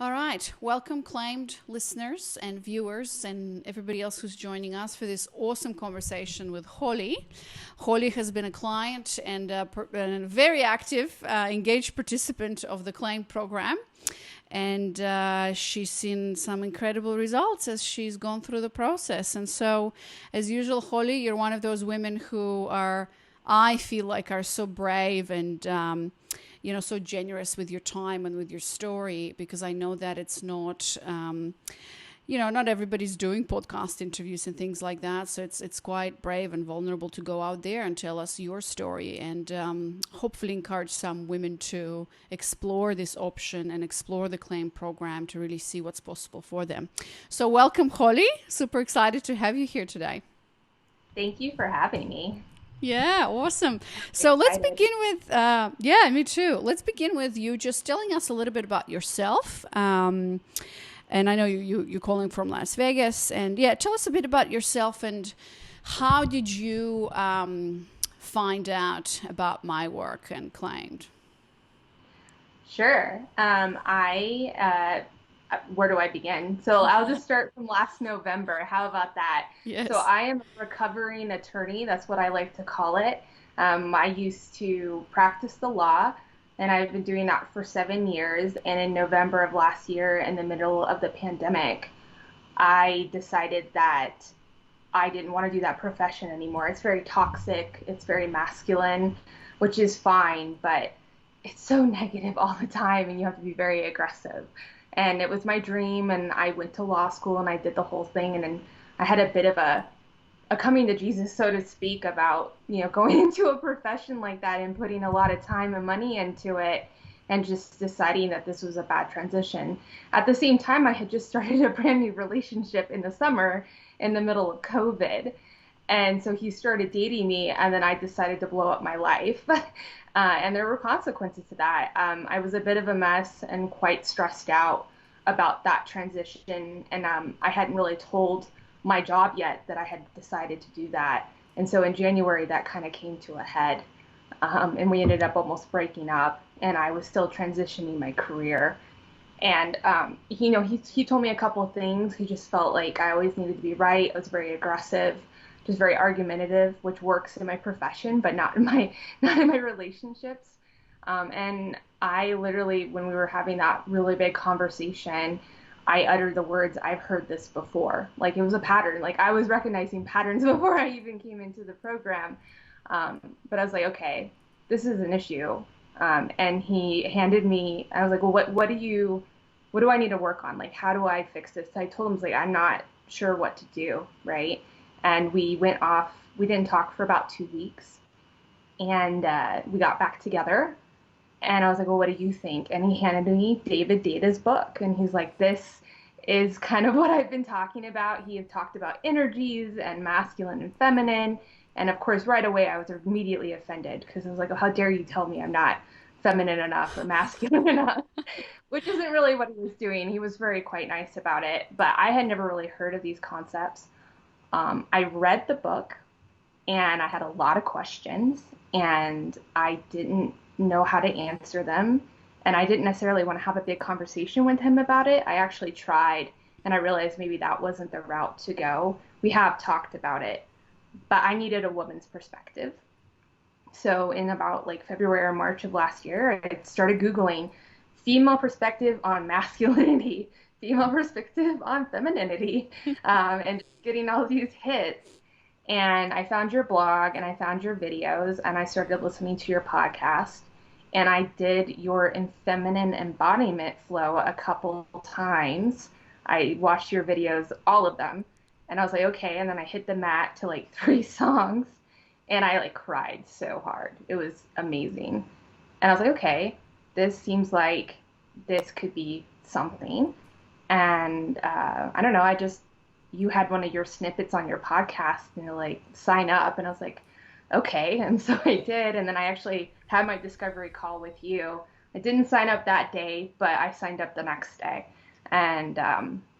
All right. Welcome, claimed listeners and viewers, and everybody else who's joining us for this awesome conversation with Holly. Holly has been a client and a very active, engaged participant of the claimed program. And she's seen some incredible results as she's gone through the process. And so, as usual, Holly, you're one of those women who I feel like, are so brave and so generous with your time and with your story, because I know that it's not, not everybody's doing podcast interviews and things like that. So it's quite brave and vulnerable to go out there and tell us your story and hopefully encourage some women to explore this option and explore the claim program to really see what's possible for them. So welcome, Holly. Super excited to have you here today. Thank you for having me. Yeah, awesome. So let's begin with, me too. Let's begin with you just telling us a little bit about yourself. And I know you're calling from Las Vegas. And tell us a bit about yourself and how did you find out about my work and claimed? Sure. Where do I begin? So I'll just start from last November. How about that? Yes. So I am a recovering attorney. That's what I like to call it. I used to practice the law, and I've been doing that for 7 years. And in November of last year, in the middle of the pandemic, I decided that I didn't want to do that profession anymore. It's very toxic. It's very masculine, which is fine, but it's so negative all the time, and you have to be very aggressive. And it was my dream, and I went to law school and I did the whole thing, and then I had a bit of a coming to Jesus, so to speak, about going into a profession like that and putting a lot of time and money into it, and just deciding that this was a bad transition. At the same time, I had just started a brand new relationship in the summer in the middle of COVID. And so he started dating me, and then I decided to blow up my life. And there were consequences to that. I was a bit of a mess and quite stressed out about that transition. And I hadn't really told my job yet that I had decided to do that. And so in January, that kind of came to a head. And we ended up almost breaking up. And I was still transitioning my career. And, he told me a couple of things. He just felt like I always needed to be right. I was very aggressive, just very argumentative, which works in my profession, but not in my relationships. And I literally, when we were having that really big conversation, I uttered the words, "I've heard this before." Like it was a pattern. Like I was recognizing patterns before I even came into the program. But I was like, okay, this is an issue. And he handed me, I was like, well, what do I need to work on? Like, how do I fix this? So I told him, like, I'm not sure what to do, right? And we went off, we didn't talk for about 2 weeks. And we got back together. And I was like, well, what do you think? And he handed me David Data's book. And he's like, this is kind of what I've been talking about. He had talked about energies and masculine and feminine. And of course, right away, I was immediately offended because I was like, oh, how dare you tell me I'm not feminine enough or masculine enough, which isn't really what he was doing. He was very quite nice about it. But I had never really heard of these concepts. I read the book and I had a lot of questions and I didn't know how to answer them. And I didn't necessarily want to have a big conversation with him about it. I actually tried and I realized maybe that wasn't the route to go. We have talked about it, but I needed a woman's perspective. So in about like February or March of last year, I started Googling female perspective on masculinity, female perspective on femininity, and just getting all these hits. And I found your blog and I found your videos and I started listening to your podcast. And I did your feminine embodiment flow a couple times. I watched your videos, all of them. And I was like, okay. And then I hit the mat to like 3 songs and I like cried so hard. It was amazing. And I was like, okay, this seems like this could be something. And I don't know, you had one of your snippets on your podcast and you're like, sign up. And I was like, okay. And so I did. And then I actually had my discovery call with you. I didn't sign up that day, but I signed up the next day. And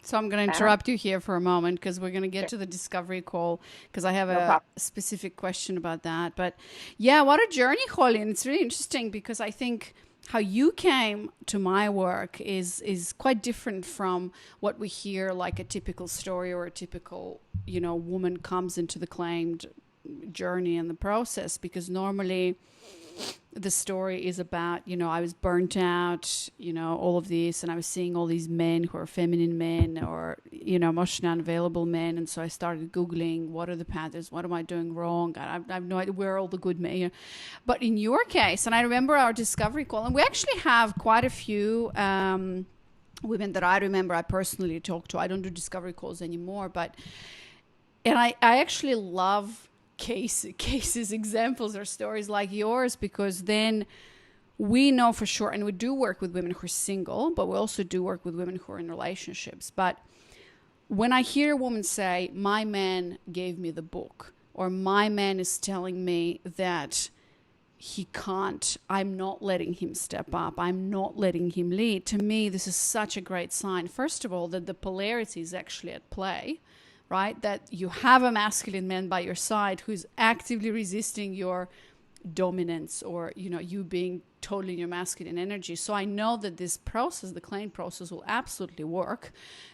so I'm going to interrupt you here for a moment because we're going to get to the discovery call because I have a specific question about that. But yeah, what a journey, Holly. And it's really interesting because I think how you came to my work is quite different from what we hear, like a typical story or a typical, woman comes into the claimed journey and the process, because normally the story is about, I was burnt out, all of this, and I was seeing all these men who are feminine men or, emotionally unavailable men. And so I started Googling, what are the patterns? What am I doing wrong? I have no idea where are all the good men. But in your case, and I remember our discovery call, and we actually have quite a few women that I remember I personally talked to. I don't do discovery calls anymore, and I actually love cases, examples, or stories like yours, because then we know for sure, and we do work with women who are single, but we also do work with women who are in relationships. But when I hear a woman say, my man gave me the book, or my man is telling me that he can't, I'm not letting him step up, I'm not letting him lead, to me, this is such a great sign, first of all, that the polarity is actually at play, right? That you have a masculine man by your side who's actively resisting your dominance, or, you being totally in your masculine energy. So I know that this process, the claim process, will absolutely work,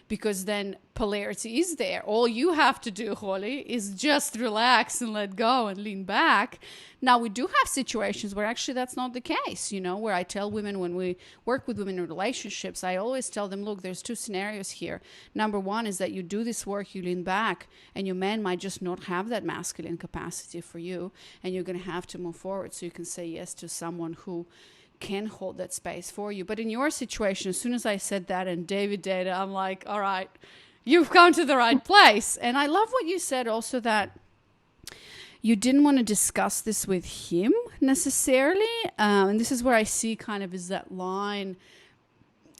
because then polarity is there. All you have to do, Holly, is just relax and let go and lean back. Now, we do have situations where actually that's not the case, where I tell women, when we work with women in relationships, I always tell them, look, there's two scenarios here. Number one is that you do this work, you lean back, and your man might just not have that masculine capacity for you, and you're going to have to move forward so you can say yes to someone who can hold that space for you. But in your situation, as soon as I said that and David did, I'm like, all right, you've come to the right place. And I love what you said also, that you didn't want to discuss this with him necessarily. And this is where I see kind of is that line,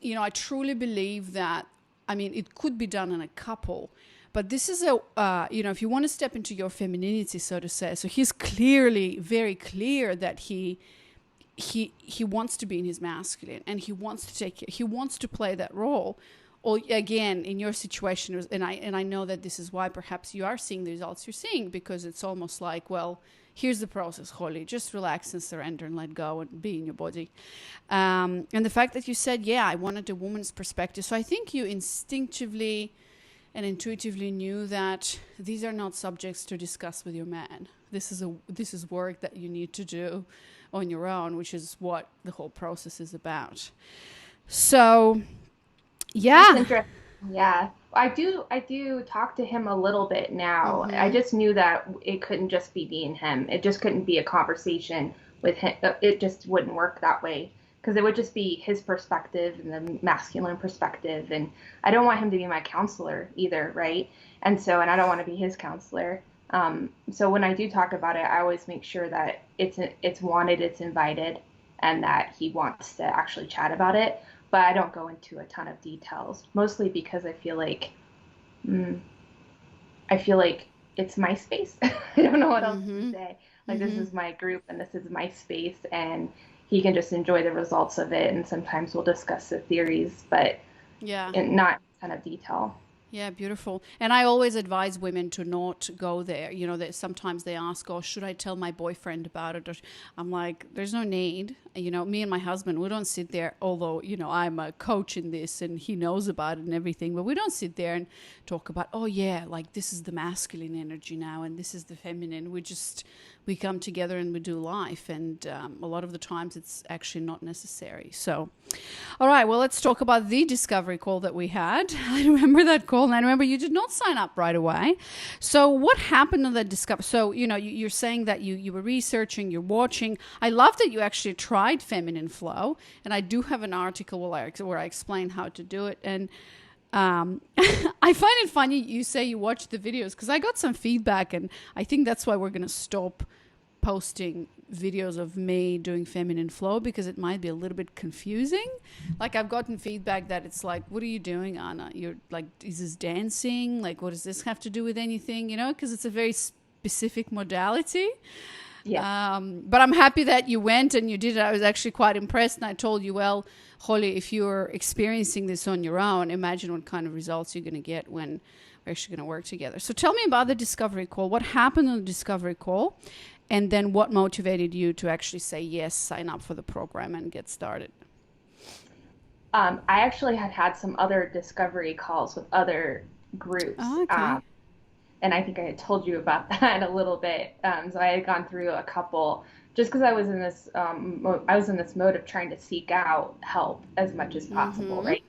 I truly believe that, it could be done in a couple, but this is if you want to step into your femininity, so to say. So he's clearly very clear that he wants to be in his masculine, and he wants to play that role. Or again, in your situation, and I know that this is why perhaps you are seeing the results you're seeing, because it's almost like, well, here's the process, Holly, just relax and surrender and let go and be in your body. And the fact that you said, I wanted a woman's perspective. So I think you instinctively and intuitively knew that these are not subjects to discuss with your man. This is work that you need to do on your own, which is what the whole process is about. So, That's interesting. Yeah, I do talk to him a little bit now. Mm-hmm. I just knew that it couldn't just be me and him. It just couldn't be a conversation with him. It just wouldn't work that way, because it would just be his perspective and the masculine perspective, and I don't want him to be my counselor either, right? And I don't want to be his counselor. So when I do talk about it, I always make sure that it's wanted, it's invited, and that he wants to actually chat about it. But I don't go into a ton of details, mostly because I feel like it's my space. I don't know what else to say. Like, this is my group and this is my space, and he can just enjoy the results of it. And sometimes we'll discuss the theories, but not a ton of detail. Yeah, beautiful. And I always advise women to not go there. Sometimes they ask, oh, should I tell my boyfriend about it? Or I'm like, there's no need. Me and my husband, we don't sit there, although, I'm a coach in this and he knows about it and everything, but we don't sit there and talk about, oh yeah, like this is the masculine energy now and this is the feminine. We come together and we do life. And a lot of the times it's actually not necessary. So, all right, well, let's talk about the discovery call that we had. I remember that call, and I remember you did not sign up right away. So what happened on that discovery? So, you're saying that you were researching, you're watching. I love that you actually tried Feminine Flow, and I do have an article where I explain how to do it. And I find it funny you say you watch the videos, because I got some feedback, and I think that's why we're going to stop posting videos of me doing Feminine Flow, because it might be a little bit confusing. Like, I've gotten feedback that it's like, what are you doing, Anna? You're like, is this dancing? Like, what does this have to do with anything? Because it's a very specific modality. Yeah. But I'm happy that you went and you did it. I was actually quite impressed. And I told you, well, Holly, if you're experiencing this on your own, imagine what kind of results you're going to get when we're actually going to work together. So tell me about the discovery call. What happened on the discovery call? And then what motivated you to actually say yes, sign up for the program and get started? I actually had some other discovery calls with other groups. Oh, okay. And I think I had told you about that a little bit. So I had gone through a couple just because I was in this I was in this mode of trying to seek out help as much as possible, Mm-hmm. right?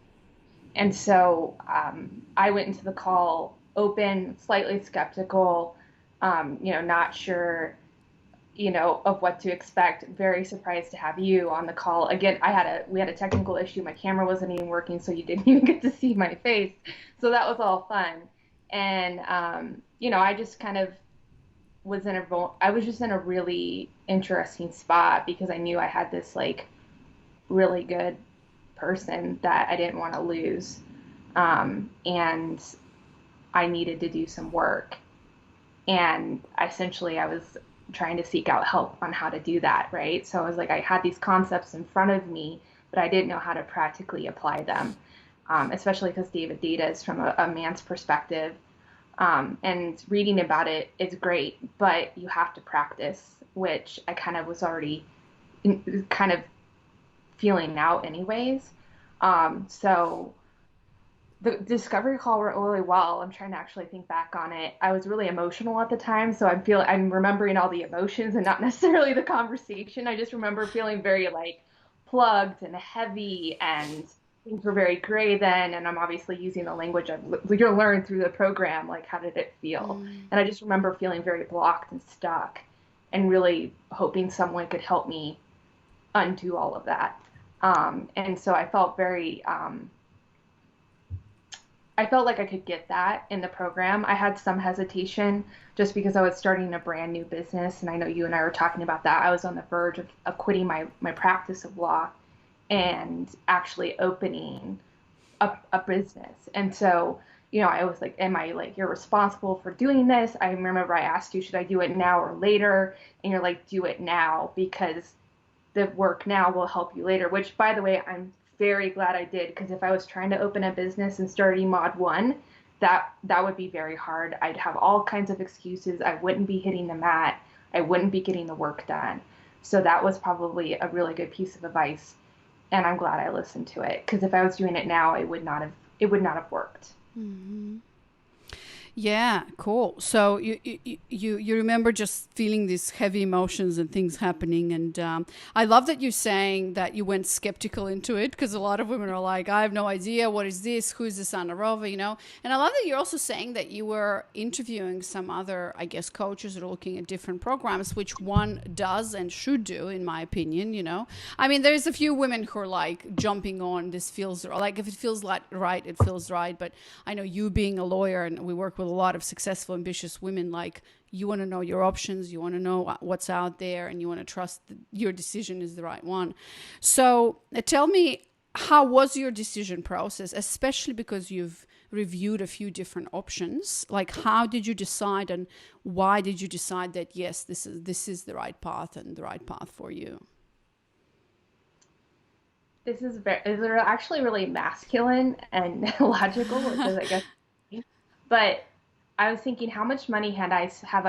And so I went into the call open, slightly skeptical, not sure, of what to expect. Very surprised to have you on the call. Again, we had a technical issue. My camera wasn't even working, so you didn't even get to see my face. So that was all fun. And I just kind of I was just in a really interesting spot because I knew I had this like really good person that I didn't want to lose. And I needed to do some work. And essentially, I was trying to seek out help on how to do that, right? So I was like, I had these concepts in front of me, but I didn't know how to practically apply them, especially because David Data is from a man's perspective. And reading about it is great, but you have to practice, which I kind of was already kind of feeling out anyways. So the discovery call went really well. I'm trying to actually think back on it. I was really emotional at the time, so I'm remembering all the emotions and not necessarily the conversation. I just remember feeling very like plugged and heavy, and things were very gray then. And I'm obviously using the language you'll learn through the program, like how did it feel? Mm. And I just remember feeling very blocked and stuck, and really hoping someone could help me undo all of that. And so I felt like I could get that in the program. I had some hesitation just because I was starting a brand new business. And I know you and I were talking about that. I was on the verge of quitting my practice of law and actually opening a business. And so, I was like, am I like, you're responsible for doing this? I remember I asked you, should I do it now or later? And you're like, do it now because the work now will help you later, which by the way, I'm very glad I did, because if I was trying to open a business and start Mod 1, that would be very hard. I'd have all kinds of excuses. I wouldn't be hitting the mat. I wouldn't be getting the work done. So that was probably a really good piece of advice, and I'm glad I listened to it, because if I was doing it now, it would not have worked. Mm-hmm. Yeah, cool. So you remember just feeling these heavy emotions and things happening, and I love that you're saying that you went skeptical into it, because a lot of women are like, I have no idea, what is this? Who is this Anna Rova? And I love that you're also saying that you were interviewing some other, I guess, coaches that are looking at different programs, which one does and should do, in my opinion. I mean, there's a few women who are like jumping on this feels like, if it feels like right, it feels right. But I know, you being a lawyer, and we work with a lot of successful, ambitious women, like, you want to know your options, you want to know what's out there, and you want to trust that your decision is the right one. So tell me, how was your decision process, especially because you've reviewed a few different options? Like, how did you decide, and why did you decide that yes, this is the right path and the right path for you? Is actually really masculine and logical, which is, I guess, but I was thinking, how much money have I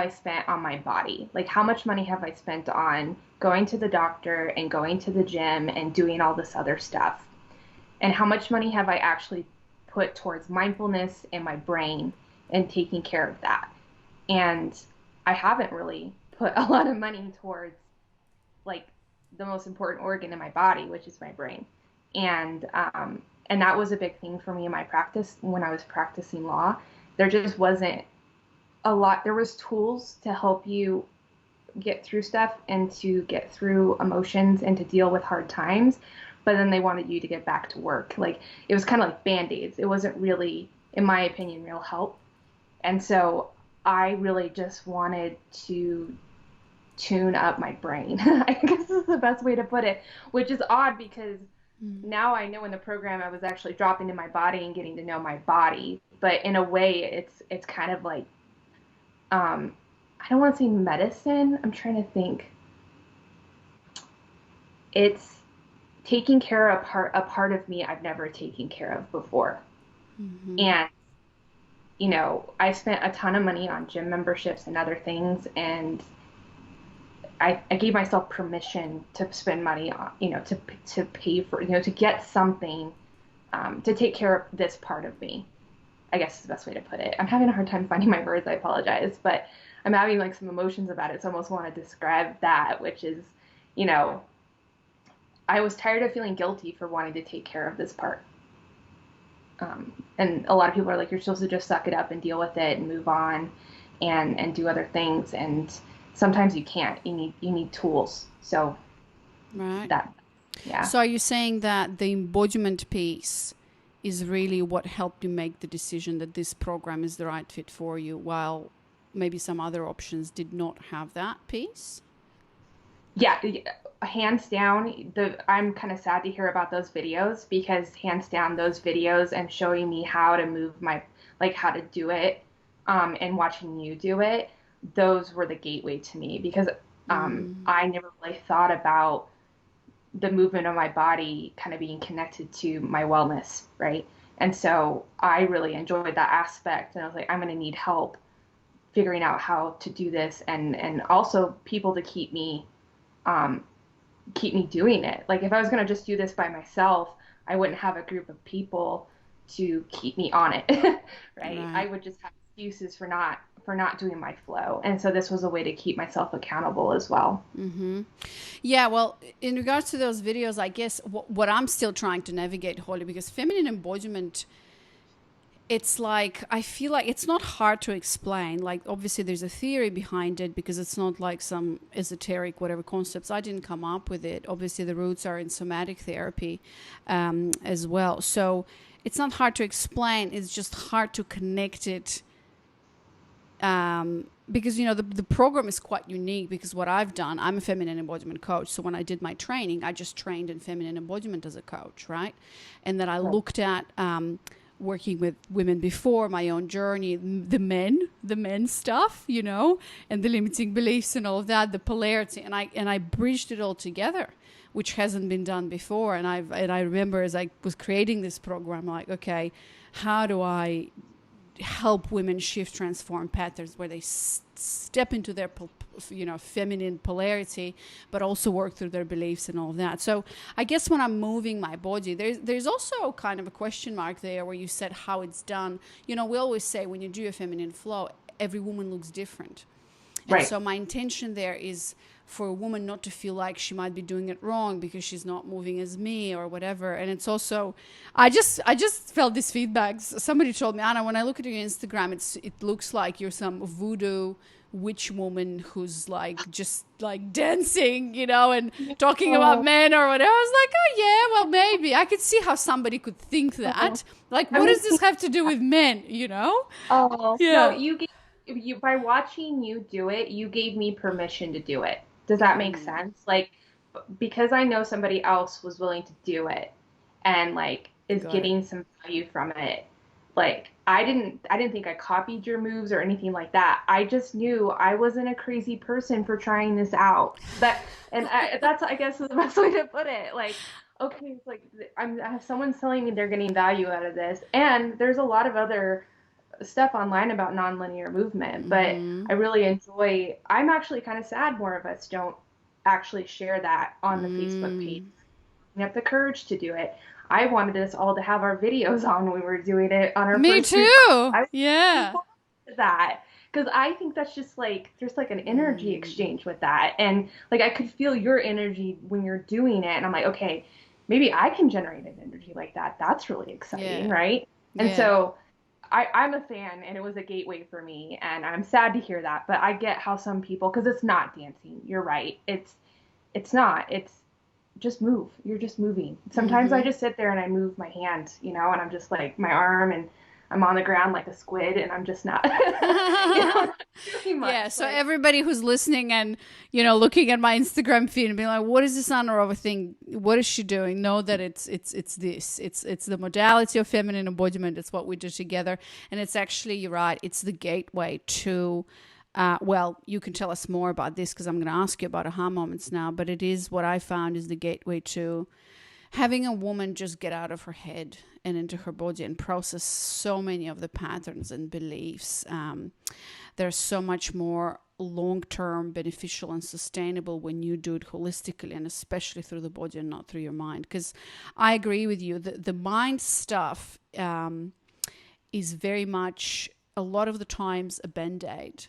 spent on my body? Like, how much money have I spent on going to the doctor and going to the gym and doing all this other stuff? And how much money have I actually put towards mindfulness and my brain and taking care of that? And I haven't really put a lot of money towards like the most important organ in my body, which is my brain. And that was a big thing for me in my practice when I was practicing law. There just wasn't a lot. There was tools to help you get through stuff and to get through emotions and to deal with hard times, but then they wanted you to get back to work. Like, it was kind of like band-aids. It wasn't really, in my opinion, real help. And so I really just wanted to tune up my brain. I guess this is the best way to put it, which is odd because now I know in the program I was actually dropping in my body and getting to know my body. But in a way, it's kind of like, I don't want to say medicine. I'm trying to think. It's taking care of a part of me I've never taken care of before. Mm-hmm. And I spent a ton of money on gym memberships and other things, and I gave myself permission to spend money on, to pay for, to get something, to take care of this part of me. I guess is the best way to put it. I'm having a hard time finding my words. I apologize, but I'm having like some emotions about it. So I almost want to describe that, which is, you know, I was tired of feeling guilty for wanting to take care of this part. And a lot of people are like, you're supposed to just suck it up and deal with it and move on and do other things. And sometimes you can't. You need tools. So Right. that, yeah. So are you saying that the embodiment piece is really what helped you make the decision that this program is the right fit for you, while maybe some other options did not have that piece? Yeah, hands down, I'm kind of sad to hear about those videos because hands down, those videos and showing me how to move like how to do it, and watching you do it, those were the gateway to me because I never really thought about the movement of my body kind of being connected to my wellness, right? And so I really enjoyed that aspect, and I was like, I'm going to need help figuring out how to do this, and also people to um, keep me doing it. Like if I was going to just do this by myself, I wouldn't have a group of people to keep me on it, right? I Right. would just have excuses for not doing my flow. And so this was a way to keep myself accountable as well. Yeah, well, in regards to those videos, I guess what I'm still trying to navigate, Holly, because feminine embodiment, it's like, I feel like it's not hard to explain. Like, obviously, there's a theory behind it because it's not like some esoteric, whatever concepts. I didn't come up with it. Obviously, the roots are in somatic therapy as well. So it's not hard to explain. It's just hard to connect it, because the program is quite unique. Because what I've done, I'm a feminine embodiment coach, so when I did my training, I just trained in feminine embodiment as a coach, right? And then I Right. looked at working with women before, my own journey, the men stuff, and the limiting beliefs and all of that, the polarity, and I bridged it all together, which hasn't been done before. And I remember as I was creating this program, like, okay, how do I help women shift, transform patterns where they step into their feminine polarity, but also work through their beliefs and all of that. So I guess when I'm moving my body, there's also kind of a question mark there where you said how it's done. We always say when you do a feminine flow, every woman looks different. And Right. so my intention there is for a woman not to feel like she might be doing it wrong because she's not moving as me or whatever. And it's also, I just felt this feedback. Somebody told me, Anna, when I look at your Instagram, it looks like you're some voodoo witch woman who's like just like dancing, and talking about Oh, men or whatever. I was like, oh yeah, well maybe I could see how somebody could think oh. that. Like, I what mean, does this have to do with men? oh, no, Yeah. you by watching you do it, you gave me permission to do it. Does that make sense? Like, because I know somebody else was willing to do it and like is Got it. getting some value from it. Like, I didn't think I copied your moves or anything like that. I just knew I wasn't a crazy person for trying this out. That's, I guess, is the best way to put it. Like, okay, it's like someone's telling me they're getting value out of this, and there's a lot of other stuff online about nonlinear movement, but I really enjoy. I'm actually kind of sad more of us don't actually share that on the Facebook page. We have the courage to do it. I wanted us all to have our videos on when we were doing it on our Me first group call. too. I was looking Yeah. forward to that because I think that's just like there's like an energy exchange with that, and like I could feel your energy when you're doing it, and I'm like, okay, maybe I can generate an energy like that. That's really exciting, Yeah. right? And Yeah. so I'm a fan, and it was a gateway for me, and I'm sad to hear that, but I get how some people, because it's not dancing. You're right. It's not. It's just move. You're just moving. Sometimes I just sit there and I move my hand, and I'm just like my arm, and I'm on the ground like a squid, and I'm just not, not doing much. Yeah, so Like, everybody who's listening and looking at my Instagram feed and being like, "What is this Anarova thing? What is she doing?" Know that it's this. It's the modality of feminine embodiment. It's what we do together, and it's actually, you're right. It's the gateway to. Well, you can tell us more about this because I'm going to ask you about aha moments now. But it is what I found is the gateway to having a woman just get out of her head and into her body and process so many of the patterns and beliefs. There's so much more long-term beneficial and sustainable when you do it holistically, and especially through the body and not through your mind. Because I agree with you, the mind stuff is very much a lot of the times a band-aid,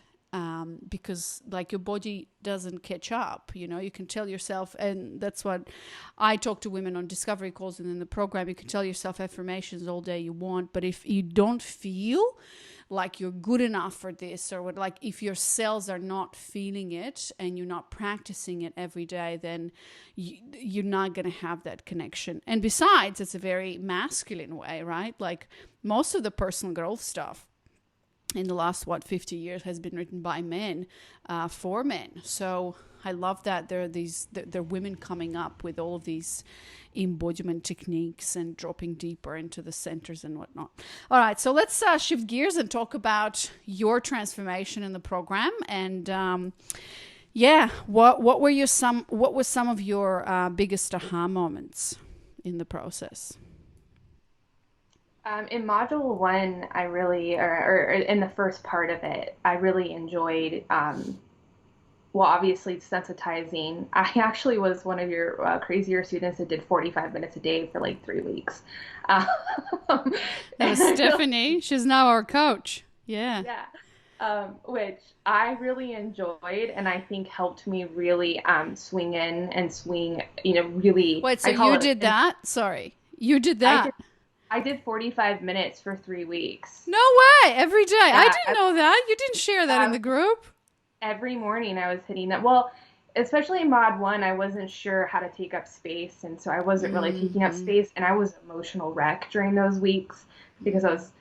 because like your body doesn't catch up. You can tell yourself, and that's what I talk to women on discovery calls and in the program, you can tell yourself affirmations all day you want, but if you don't feel like you're good enough for this, or what, like if your cells are not feeling it and you're not practicing it every day, then you're not going to have that connection. And besides, it's a very masculine way, right? Like most of the personal growth stuff in the last 50 years has been written by men, for men. So I love that there are women coming up with all of these embodiment techniques and dropping deeper into the centers and whatnot. All right, so let's shift gears and talk about your transformation in the program. And what were some of your biggest aha moments in the process? In module 1, I really, or in the first part of it, I really enjoyed, well, obviously sensitizing. I actually was one of your crazier students that did 45 minutes a day for like 3 weeks. Um, That was Stephanie. She's now our coach. Yeah. yeah. Which I really enjoyed and I think helped me really swing in and swing, really. Wait, so I call you it, did that? Sorry. You did that? I did 45 minutes for 3 weeks. No way. Every day. I Yeah, didn't know that. You didn't share that in the group. Every morning I was hitting that. Well, especially in mod 1, I wasn't sure how to take up space. And so I wasn't really taking up space. And I was an emotional wreck during those weeks because I was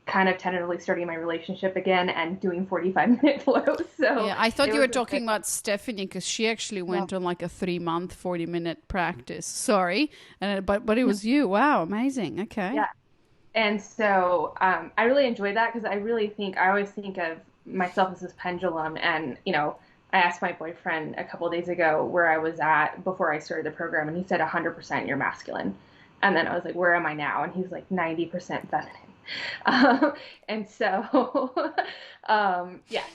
kind of tentatively starting my relationship again and doing 45-minute flows. So yeah, I thought you were talking about Stephanie because she actually went on like a 3-month, 40-minute practice. Sorry. But it was you. Wow. Amazing. Okay. Yeah. And so I really enjoyed that because I always think of myself as this pendulum. And, I asked my boyfriend a couple of days ago where I was at before I started the program, and he said 100% you're masculine. And then I was like, where am I now? And he's like 90% feminine. And so, yes.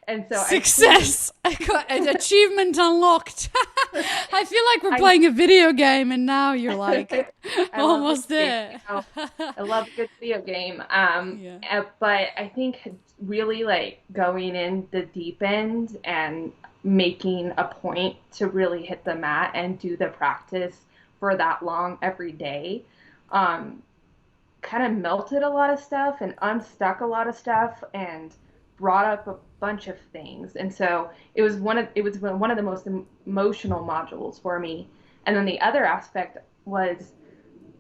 And so success. I got an achievement unlocked. I feel like we're playing a video game, and now you're like almost there. I love a good video game. But I think really like going in the deep end and making a point to really hit the mat and do the practice for that long every day, kind of melted a lot of stuff and unstuck a lot of stuff and brought up a bunch of things. And so it was one of the most emotional modules for me. And then the other aspect was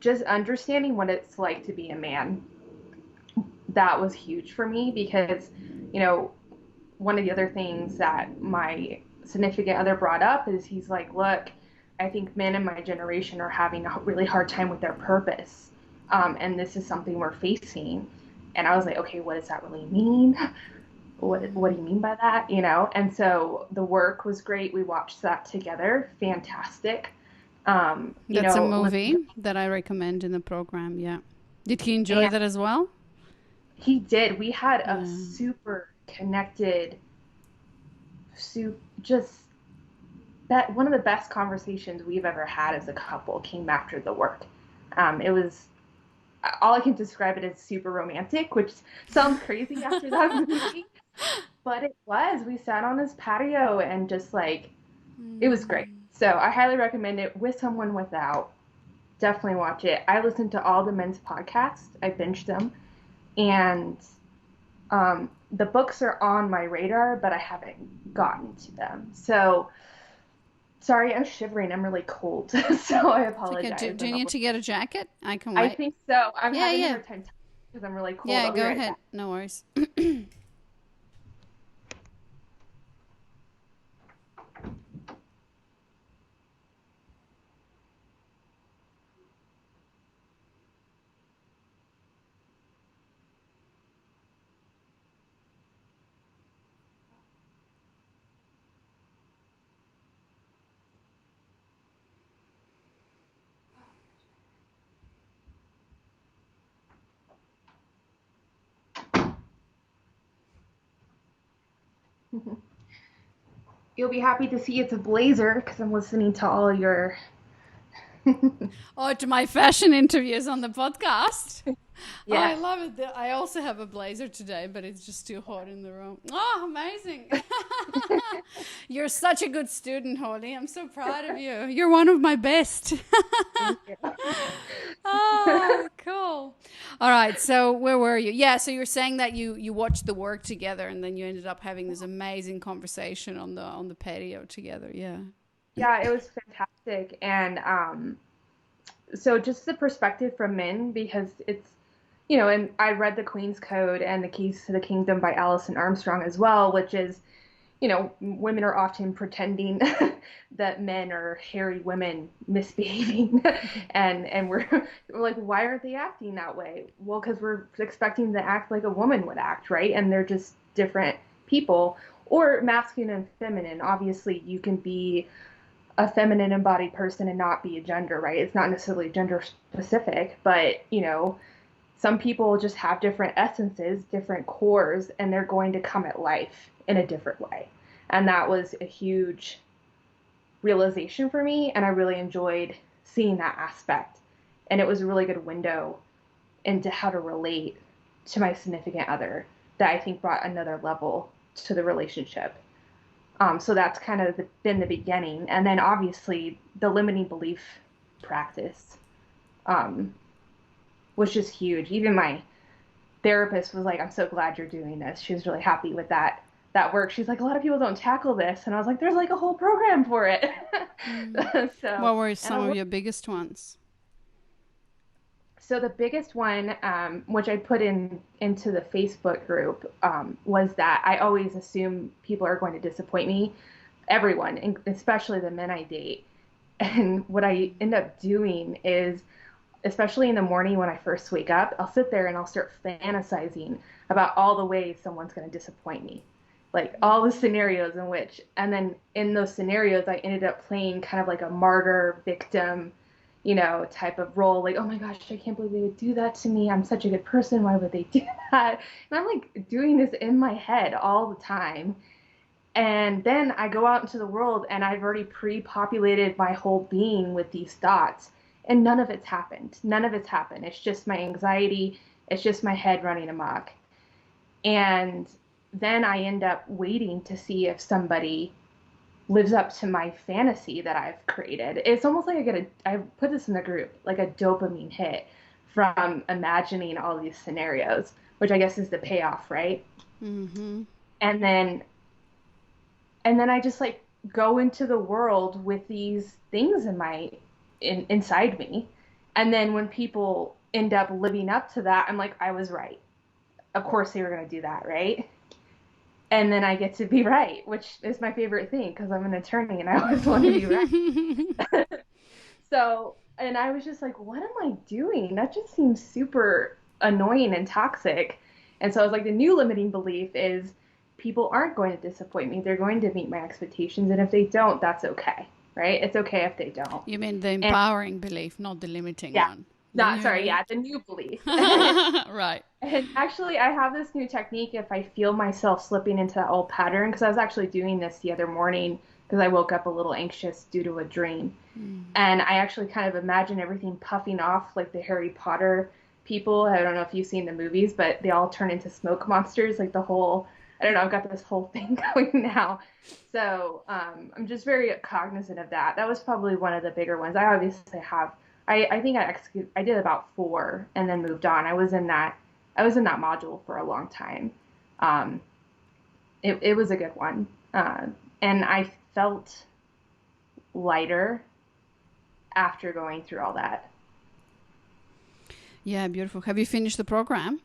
just understanding what it's like to be a man. That was huge for me because, one of the other things that my significant other brought up is he's like, look, I think men in my generation are having a really hard time with their purpose. And this is something we're facing. And I was like, okay, what does that really mean? What do you mean by that? And so the work was great. We watched that together. Fantastic. That's a movie that I recommend in the program. Yeah. Did he enjoy that as well? He did. We had a super connected, one of the best conversations we've ever had as a couple came after the work. It was, all I can describe it as super romantic, which sounds crazy after that movie. But it was. We sat on his patio and just it was great. So I highly recommend it with someone without. Definitely watch it. I listened to all the men's podcasts. I binged them. And the books are on my radar, but I haven't gotten to them. So sorry, I'm shivering. I'm really cold. So I apologize. Okay. Do you need to get a jacket? I can wait. I think so. I'm having a hard time because I'm really cold. Yeah, go ahead. No worries. you'll be happy to see it's a blazer because I'm listening to all your. Oh, to my fashion interviews on the podcast. Oh, I Yes. love it. I also have a blazer today, but it's just too hot in the room. Oh, amazing. You're such a good student, Holly. I'm so proud of you. You're one of my best. Thank you. Oh, cool. All right. So where were you? Yeah. So you're saying that you watched the work together, and then you ended up having this amazing conversation on the patio together. Yeah. Yeah, it was fantastic. And so just the perspective from men, because it's, and I read The Queen's Code and The Keys to the Kingdom by Alison Armstrong as well, which is, women are often pretending that men are hairy women misbehaving, and we're like, why aren't they acting that way? Well, because we're expecting them to act like a woman would act, right? And they're just different people, or masculine and feminine. Obviously, you can be a feminine embodied person and not be a gender, right? It's not necessarily gender specific, but some people just have different essences, different cores, and they're going to come at life in a different way. And that was a huge realization for me, and I really enjoyed seeing that aspect. And it was a really good window into how to relate to my significant other that I think brought another level to the relationship. So that's kind of been the beginning. And then obviously the limiting belief practice um, was just huge. Even my therapist was like, I'm so glad you're doing this. She was really happy with that work. She's like, a lot of people don't tackle this. And I was like, there's like a whole program for it. Mm. So, What were and some of your biggest ones? so the biggest one, which I put into the Facebook group, was that I always assume people are going to disappoint me, everyone, especially the men I date. And what I end up doing is, especially in the morning when I first wake up, I'll sit there and I'll start fantasizing about all the ways someone's going to disappoint me. Like all the scenarios in which, and then in those scenarios, I ended up playing kind of like a martyr victim, type of role. Like, oh my gosh, I can't believe they would do that to me. I'm such a good person. Why would they do that? And I'm like doing this in my head all the time. And then I go out into the world and I've already pre-populated my whole being with these thoughts. And none of it's happened. None of it's happened. It's just my anxiety. It's just my head running amok. And then I end up waiting to see if somebody lives up to my fantasy that I've created. It's almost like I put this in the group, like a dopamine hit from imagining all these scenarios, which I guess is the payoff, right? Mm-hmm. And then and then I just like go into the world with these things inside me. And then when people end up living up to that, I'm like, I was right. Of course they were going to do that, right? And then I get to be right, which is my favorite thing because I'm an attorney and I always want to be right. So, and I was just like, what am I doing? That just seems super annoying and toxic. And so I was like, the new limiting belief is people aren't going to disappoint me. They're going to meet my expectations. And if they don't, that's okay, right? It's okay if they don't. You mean the And empowering belief, not the limiting yeah, one. The not, new sorry, belief. yeah, the new belief. Right. And actually, I have this new technique if I feel myself slipping into that old pattern, because I was actually doing this the other morning because I woke up a little anxious due to a dream. Mm. And I actually kind of imagine everything puffing off like the Harry Potter people. I don't know if you've seen the movies, but they all turn into smoke monsters, like the whole, I don't know, I've got this whole thing going now. So I'm just very cognizant of that. That was probably one of the bigger ones. I obviously have, I think I did about four and then moved on. I was in that module for a long time. Um, it was a good one. And I felt lighter after going through all that. Yeah, beautiful. Have you finished the program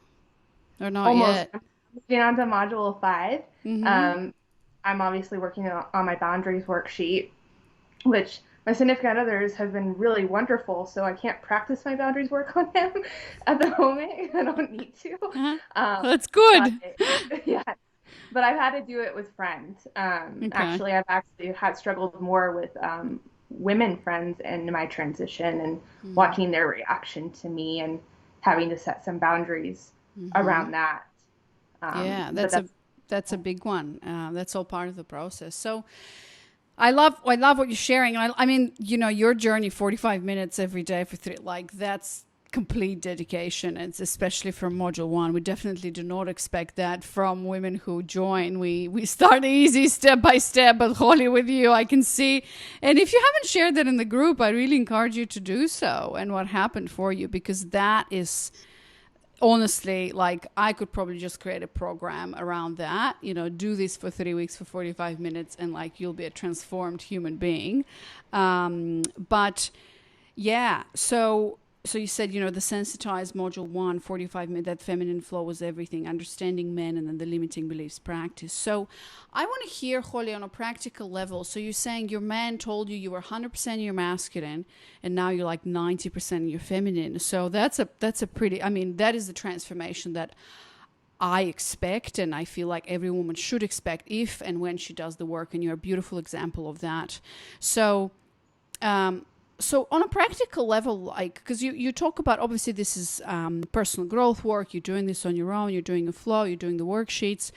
or not Almost. yet? I'm moving on to module 5. Mm-hmm. Um, I'm obviously working on my boundaries worksheet, which my significant others have been really wonderful. So I can't practice my boundaries work on him at the moment. I don't need to. Uh-huh. Um, That's but good. yeah, but I've had to do it with friends. Okay. Actually, I've actually had struggled more with women friends in my transition and Mm. watching their reaction to me and having to set some boundaries Mm-hmm. around that. Yeah, But that's a that's That's a big one. That's all part of the process. So I love what you're sharing. I mean, your journey, 45 minutes every day for 3, like that's complete dedication. And especially from module 1, we definitely do not expect that from women who join. We start easy, step by step, but Holly, with you, I can see. And if you haven't shared that in the group, I really encourage you to do so, and what happened for you, because that is honestly, like, I could probably just create a program around that, do this for 3 weeks for 45 minutes, and like, you'll be a transformed human being. But yeah, so you said, the sensitized module 1, 45 minutes, that feminine flow was everything, understanding men, and then the limiting beliefs practice. So I want to hear, Holly, on a practical level. So you're saying your man told you were 100% your masculine, and now you're like 90% your feminine. So that's a pretty, I mean, that is the transformation that I expect, and I feel like every woman should expect if and when she does the work, and you're a beautiful example of that. So on a practical level, like, because you talk about, obviously this is personal growth work, you're doing this on your own, you're doing a flow, you're doing the worksheets.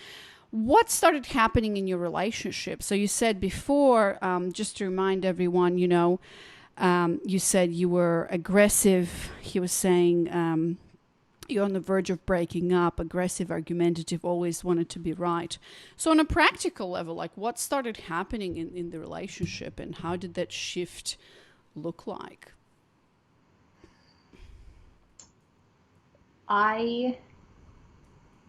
What started happening in your relationship? So you said before, just to remind everyone, you said you were aggressive. He was saying you're on the verge of breaking up, aggressive, argumentative, always wanted to be right. So on a practical level, like, what started happening in the relationship, and how did that shift look like? I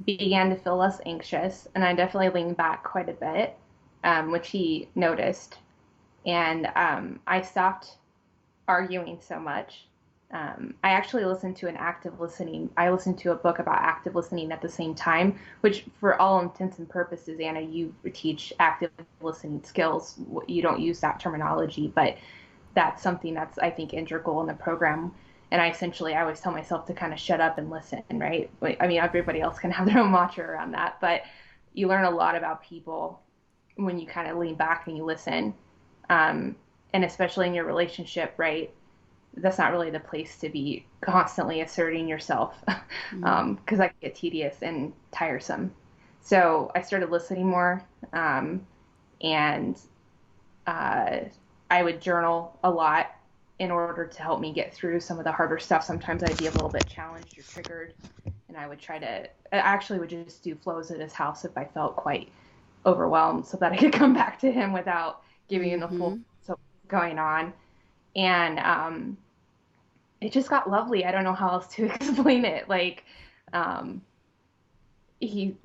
began to feel less anxious, and I definitely leaned back quite a bit, which he noticed. And I stopped arguing so much. I actually listened to I listened to a book about active listening at the same time, which for all intents and purposes, Anna, you teach active listening skills. You don't use that terminology, but that's something that's, I think, integral in the program. And I always tell myself to kind of shut up and listen, right? I mean, everybody else can have their own mantra around that, but you learn a lot about people when you kind of lean back and you listen. And especially in your relationship, right? That's not really the place to be constantly asserting yourself, because that can get tedious and tiresome. So I started listening more, and I would journal a lot in order to help me get through some of the harder stuff. Sometimes I'd be a little bit challenged or triggered, and I actually would just do flows at his house if I felt quite overwhelmed, so that I could come back to him without giving him the full what's going on. And it just got lovely. I don't know how else to explain it. Like, he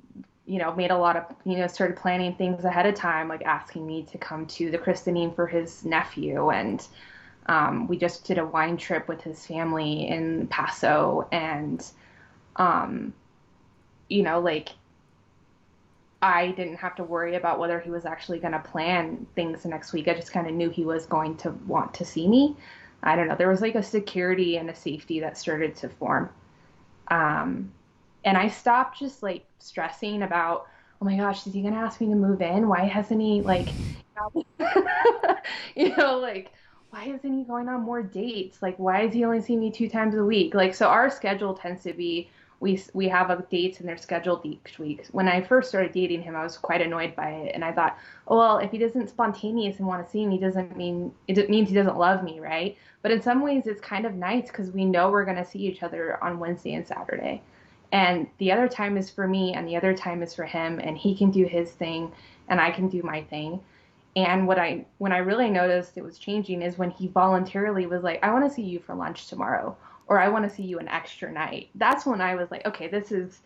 made a lot of, started planning things ahead of time, like asking me to come to the christening for his nephew. And we just did a wine trip with his family in Paso. And, like, I didn't have to worry about whether he was actually going to plan things the next week. I just kind of knew he was going to want to see me. I don't know. There was like a security and a safety that started to form. And I stopped just like stressing about, oh my gosh, is he going to ask me to move in? Why hasn't he like, like, why isn't he going on more dates? Like, why is he only seeing me 2 times a week? Like, so our schedule tends to be, we have dates and they're scheduled each week. When I first started dating him, I was quite annoyed by it. And I thought, oh, well, if he doesn't spontaneous and want to see me, it means he doesn't love me, right? But in some ways it's kind of nice because we know we're going to see each other on Wednesday and Saturday. And the other time is for me and the other time is for him, and he can do his thing and I can do my thing. And when I really noticed it was changing is when he voluntarily was like, I want to see you for lunch tomorrow, or I want to see you an extra night. That's when I was like, okay, this is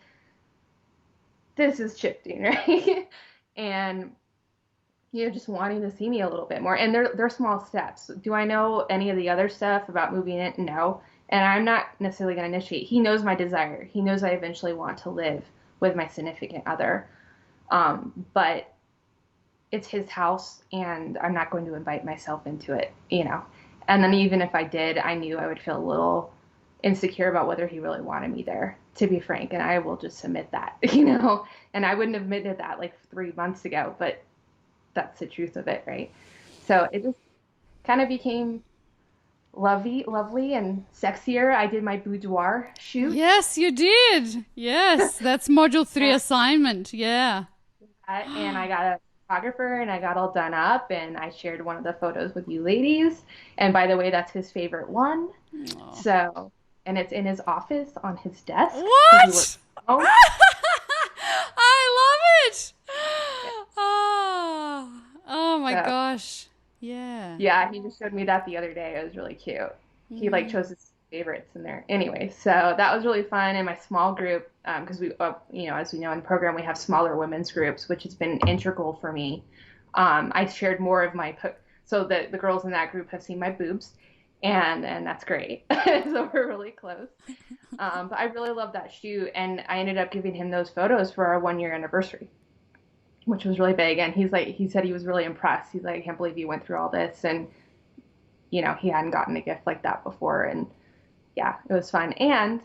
shifting, right? And just wanting to see me a little bit more. And they're small steps. Do I know any of the other stuff about moving it? No. And I'm not necessarily going to initiate. He knows my desire. He knows I eventually want to live with my significant other. But it's his house, and I'm not going to invite myself into it, And then even if I did, I knew I would feel a little insecure about whether he really wanted me there, to be frank. And I will just admit that, And I wouldn't have admitted that like 3 months ago, but that's the truth of it, right? So it just kind of became lovely and sexier. I did my boudoir shoot. Yes, you did. Yes, that's module 3 assignment. Yeah. And I got a photographer and I got all done up and I shared one of the photos with you ladies. And by the way, that's his favorite one. Oh. So, and it's in his office on his desk because he works What? from home. I love it. Oh, oh my So, gosh. Yeah. yeah, he just showed me that the other day. It was really cute. He like Mm. chose his favorites in there. Anyway, so that was really fun. And my small group, because as we know in the program, we have smaller women's groups, which has been integral for me. I shared more of so the girls in that group have seen my boobs, and that's great. So we're really close. But I really love that shoot, and I ended up giving him those photos for our 1 year anniversary, which was really big. And he said he was really impressed. He's like, I can't believe you went through all this, and he hadn't gotten a gift like that before, and yeah, it was fun. And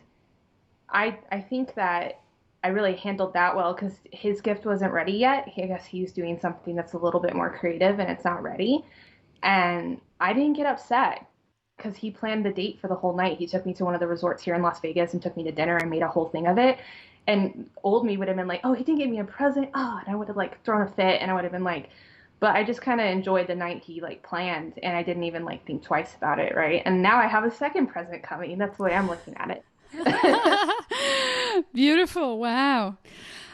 I think that I really handled that well because his gift wasn't ready yet. I guess he's doing something that's a little bit more creative and it's not ready. And I didn't get upset because he planned the date for the whole night. He took me to one of the resorts here in Las Vegas and took me to dinner and made a whole thing of it. And old me would have been like, oh, he didn't give me a present. Oh, and I would have like thrown a fit and I would have been like, but I just kind of enjoyed the night he like planned and I didn't even like think twice about it, right? And now I have a second present coming. That's the way I'm looking at it. Beautiful. Wow.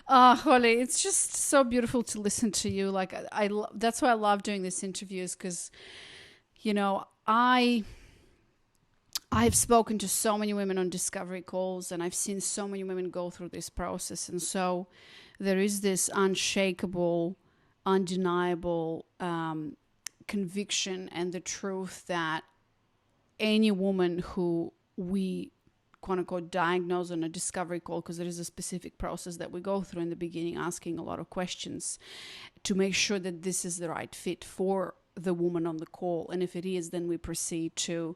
Holly, it's just so beautiful to listen to you. Like that's why I love doing these interviews because, you know, I've spoken to so many women on discovery calls and I've seen so many women go through this process. And so there is this unshakable, undeniable conviction and the truth that any woman who we quote unquote diagnose on a discovery call, because there is a specific process that we go through in the beginning, asking a lot of questions to make sure that this is the right fit for the woman on the call. And if it is, then we proceed to,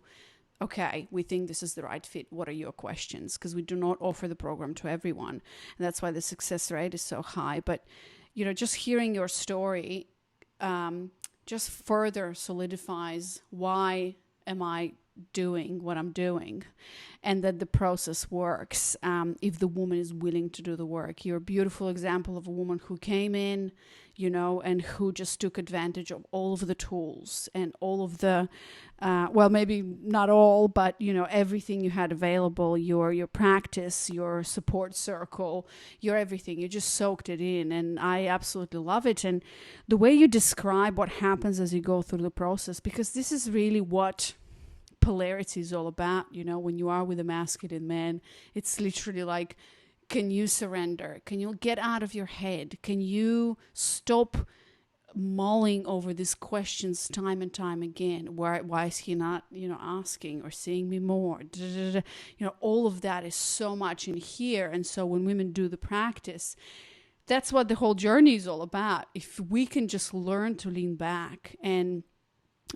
okay, we think this is the right fit. What are your questions? Because we do not offer the program to everyone. And that's why the success rate is so high. But, just hearing your story just further solidifies why am I doing what I'm doing and that the process works if the woman is willing to do the work. You're a beautiful example of a woman who came in, and who just took advantage of all of the tools and all of the, well, maybe not all, but, everything you had available, your practice, your support circle, your everything. You just soaked it in. And I absolutely love it. And the way you describe what happens as you go through the process, because this is really what polarity is all about. When you are with a masculine man, it's literally like, can you surrender? Can you get out of your head? Can you stop mulling over these questions time and time again? Why is he not, asking or seeing me more? All of that is so much in here. And so when women do the practice, that's what the whole journey is all about. If we can just learn to lean back, and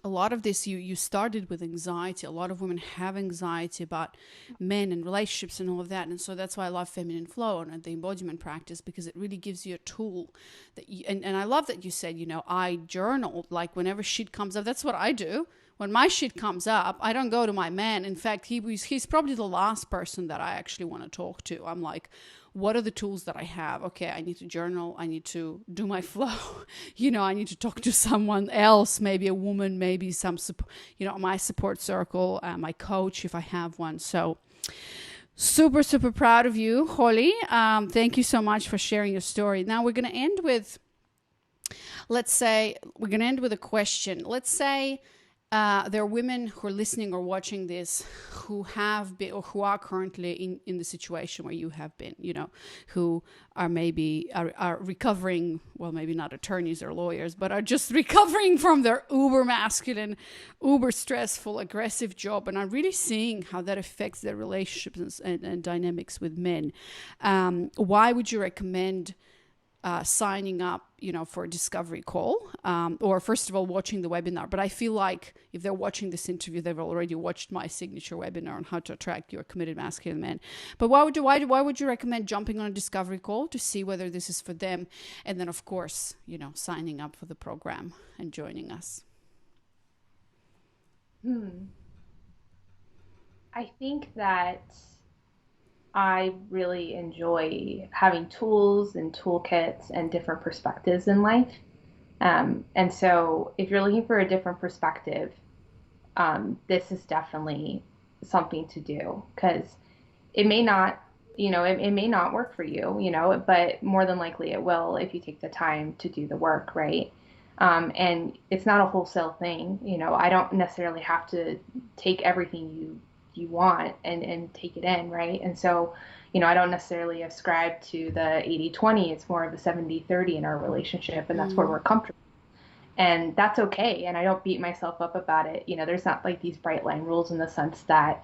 a lot of this, you started with anxiety. A lot of women have anxiety about men and relationships and all of that. And so that's why I love Feminine Flow and the embodiment practice, because it really gives you a tool that and I love that you said, I journal, like whenever shit comes up. That's what I do. When my shit comes up, I don't go to my man. In fact, he's probably the last person that I actually want to talk to. I'm like, what are the tools that I have? Okay, I need to journal. I need to do my flow. I need to talk to someone else, maybe a woman, maybe some, my support circle, my coach, if I have one. So super, super proud of you, Holly. Thank you so much for sharing your story. Now we're going to end with, a question. Let's say there are women who are listening or watching this who have been or who are currently in the situation where you have been, who are maybe are recovering, well, maybe not attorneys or lawyers, but are just recovering from their uber masculine, uber stressful, aggressive job and are really seeing how that affects their relationships and dynamics with men. Why would you recommend signing up, for a discovery call, or first of all, watching the webinar? But I feel like if they're watching this interview, they've already watched my signature webinar on how to attract your committed masculine man. But why would you recommend jumping on a discovery call to see whether this is for them? And then, of course, signing up for the program and joining us. I think that I really enjoy having tools and toolkits and different perspectives in life. And so if you're looking for a different perspective, this is definitely something to do because it may not, it may not work for you, but more than likely it will if you take the time to do the work, right? And it's not a wholesale thing, I don't necessarily have to take everything you want and take it in, right? And so, I don't necessarily ascribe to the 80-20. It's more of a 70-30 in our relationship, and that's where we're comfortable. And that's okay. And I don't beat myself up about it. There's not like these bright line rules in the sense that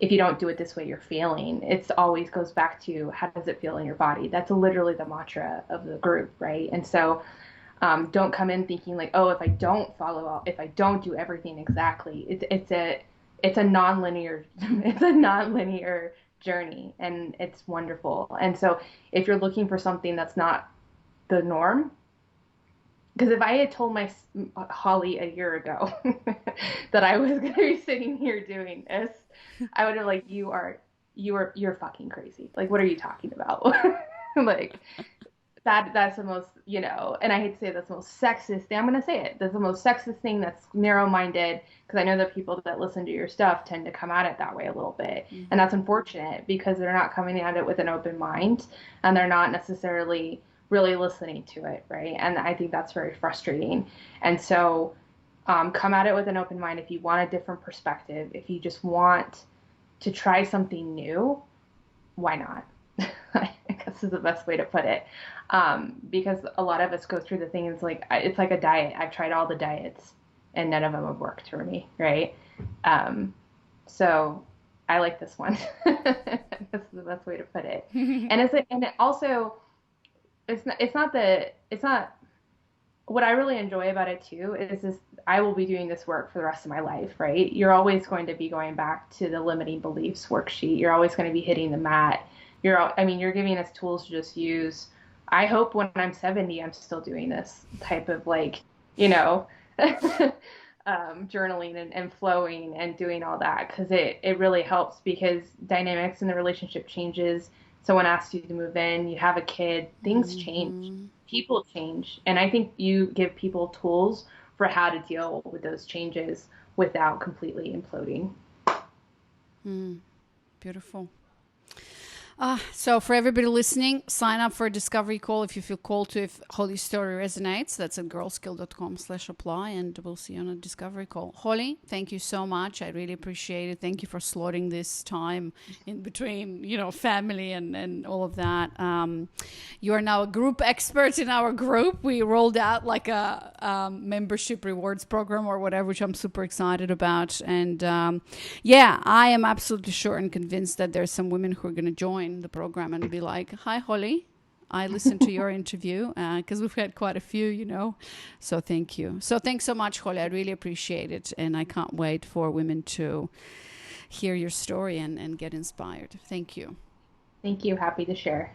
if you don't do it this way, you're failing. It's always goes back to how does it feel in your body? That's literally the mantra of the group, right? And so don't come in thinking like, oh, if I don't if I don't do everything exactly, it's a nonlinear it's a nonlinear journey, and it's wonderful. And so if you're looking for something that's not the norm, because if I had told my Holly a year ago that I was going to be sitting here doing this, I would have like, you're fucking crazy. Like, what are you talking about? Like that's the most, and I hate to say that's the most sexist thing. I'm going to say it. That's the most sexist thing, that's narrow-minded, because I know the people that listen to your stuff tend to come at it that way a little bit. Mm-hmm. And that's unfortunate because they're not coming at it with an open mind, and they're not necessarily really listening to it, right? And I think that's very frustrating. And so come at it with an open mind if you want a different perspective. If you just want to try something new, why not? I guess is the best way to put it. Because a lot of us go through the thing, it's like a diet. I've tried all the diets and none of them have worked for me, right? So I like this one. That's the best way to put it. And it also, it's not what I really enjoy about it too is this, I will be doing this work for the rest of my life, right? You're always going to be going back to the limiting beliefs worksheet. You're always going to be hitting the mat. You're giving us tools to just use. I hope when I'm 70, I'm still doing this type of journaling and flowing and doing all that, because it really helps, because dynamics in the relationship changes. Someone asks you to move in, you have a kid, things change, people change. And I think you give people tools for how to deal with those changes without completely imploding. Beautiful. So for everybody listening, sign up for a discovery call if you feel called to, if Holly's story resonates. That's at girlskill.com/apply, and we'll see you on a discovery call. Holly, thank you so much. I really appreciate it. Thank you for slotting this time in between, family and all of that. You are now a group expert in our group. We rolled out like a membership rewards program or whatever, which I'm super excited about. And I am absolutely sure and convinced that there's some women who are going to join the program and be like, hi, Holly, I listened to your interview, because we've had quite a few, so thank you. So thanks so much, Holly. I really appreciate it, and I can't wait for women to hear your story and get inspired. Thank you. Thank you. Happy to share.